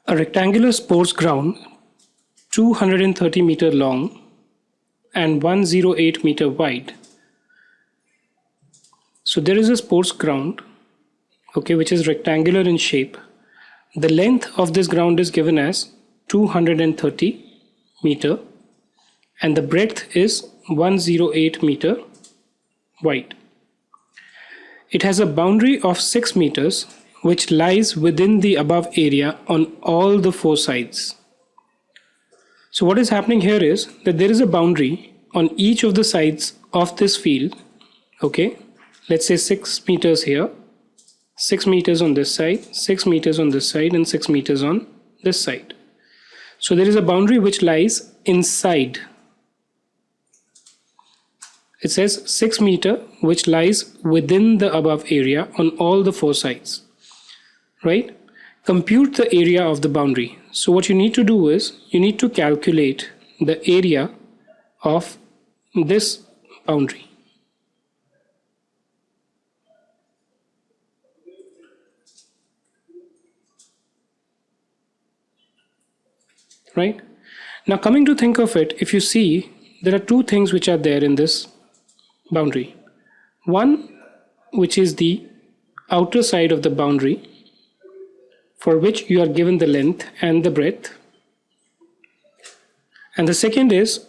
A rectangular sports ground 230 meter long and 108 meter wide. So there is a sports ground, okay, which is rectangular in shape. The length of this ground is given as 230 meter and the breadth is 108 meter wide. It has a boundary of 6 meters which lies within the above area on all the four sides. So what is happening here is that there is a boundary on each of the sides of this field. Okay, let's say 6 meters here, 6 meters on this side, 6 meters on this side, and 6 meters on this side. So there is a boundary which lies inside. It says 6 meter which lies within the above area on all the four sides. Right? Compute the area of the boundary. So what you need to do is you need to calculate the area of this boundary. Right? Now coming to think of it, if you see, there are two things which are there in this boundary. One, which is the outer side of the boundary, for which you are given the length and the breadth. And the second is,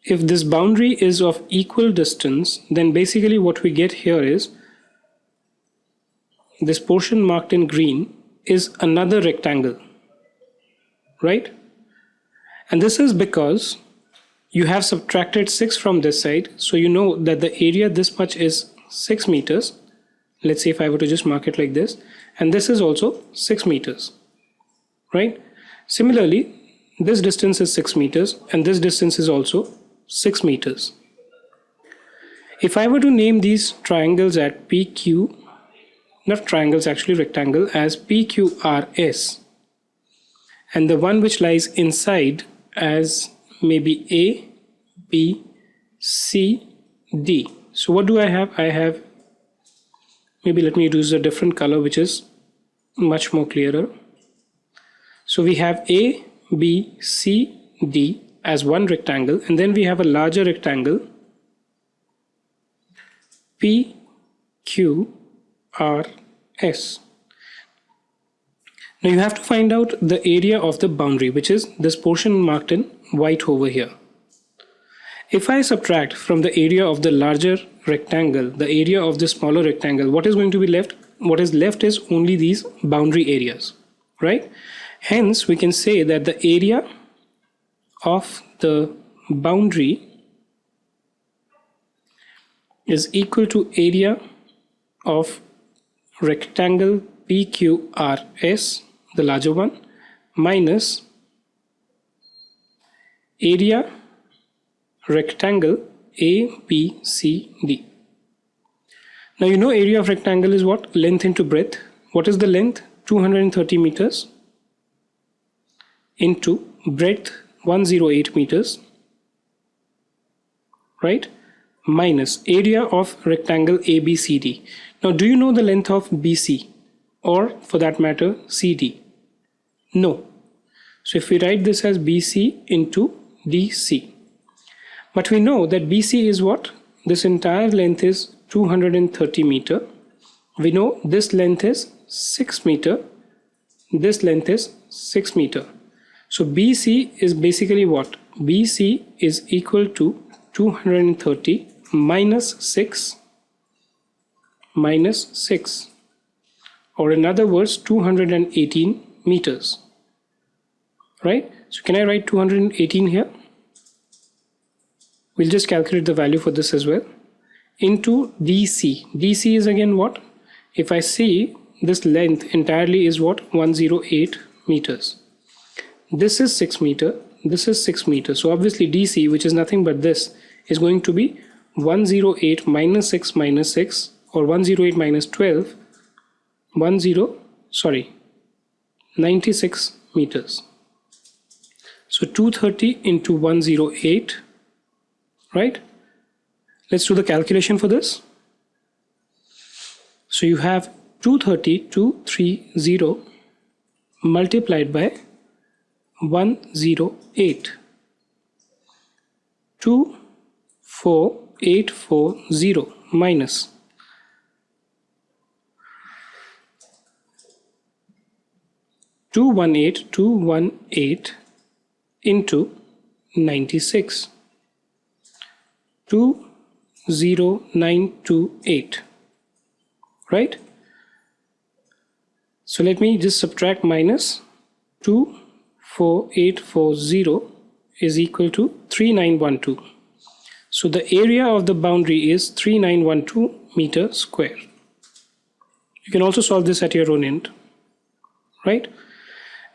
if this boundary is of equal distance, then basically what we get here is this portion marked in green is another rectangle, right? And this is because you have subtracted 6 from this side, so you know that the area this much is 6 meters. Let's say if I were to just mark it like this, and this is also 6 meters, right? Similarly, this distance is 6 meters and this distance is also 6 meters. If I were to name these triangles at PQ, not triangles, actually rectangle, as PQRS, and the one which lies inside as maybe A, B, C, D. So what do I have? I have, maybe let me use a different color which is much more clearer. So we have A, B, C, D as one rectangle, and then we have a larger rectangle P, Q, R, S. Now you have to find out the area of the boundary, which is this portion marked in white over here. If I subtract from the area of the larger rectangle the area of the smaller rectangle, what is going to be left? What is left is only these boundary areas, right? Hence we can say that the area of the boundary is equal to area of rectangle PQRS, the larger one, minus area rectangle ABCD. Now you know area of rectangle is what? Length into breadth. What is the length? 230 meters into breadth 108 meters, right? Minus area of rectangle ABCD. Now do you know the length of BC, or for that matter CD? No. So if we write this as BC into DC, but we know that BC is what? This entire length is 230 meter. We know this length is 6 meter. This length is 6 meter. So BC is basically what? BC is equal to 230 minus 6 minus 6, or in other words 218 meters, right? So can I write 218 here? We'll just calculate the value for this as well. Into DC. DC is again what? If I see this length entirely is what? 108 meters. This is 6 meter. This is 6 meters. So obviously DC, which is nothing but this, is going to be 108 minus 6 minus 6, or 108 minus 12, 96 meters. So 230 into 108, right? Let's do the calculation for this. So you have 230 multiplied by 24108. 24840 minus 218 into 96. 20928, right? So let me just subtract minus 24840 is equal to 3912. So the area of the boundary is 3912 meter square. You can also solve this at your own end, right?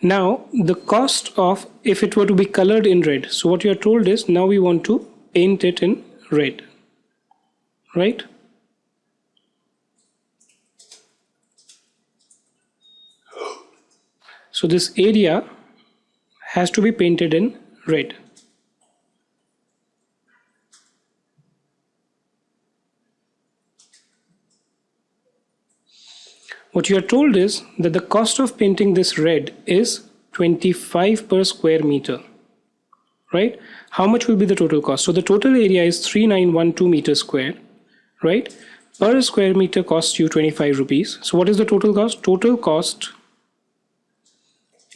Now the cost of, if it were to be colored in red, so what you are told is now we want to paint it in red, right? So this area has to be painted in red. What you are told is that the cost of painting this red is 25 per square meter, right? How much will be the total cost? So the total area is 3912 meters square, right? Per square meter costs you 25 rupees. So what is the total cost? Total cost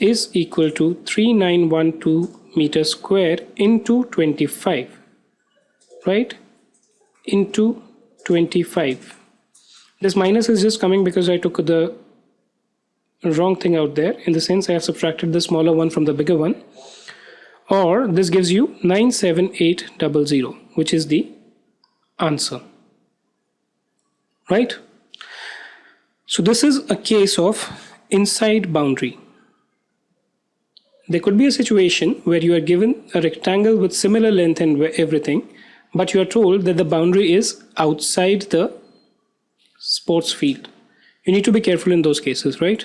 is equal to 3912 meters square into 25, right? Into 25. This minus is just coming because I took the wrong thing out there. In the sense I have subtracted the smaller one from the bigger one. Or this gives you 97800, which is the answer, right? So this is a case of inside boundary. There could be a situation where you are given a rectangle with similar length and everything, but you are told that the boundary is outside the sports field. You need to be careful in those cases, right?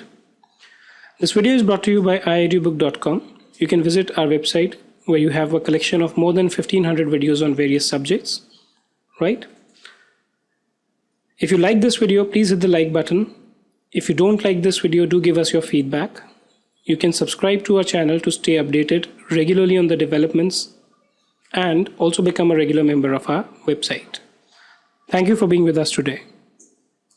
This video is brought to you by iidbook.com. You can visit our website where you have a collection of more than 1500 videos on various subjects, right? If you like this video, please hit the like button. If you don't like this video, do give us your feedback. You can subscribe to our channel to stay updated regularly on the developments and also become a regular member of our website. Thank you for being with us today.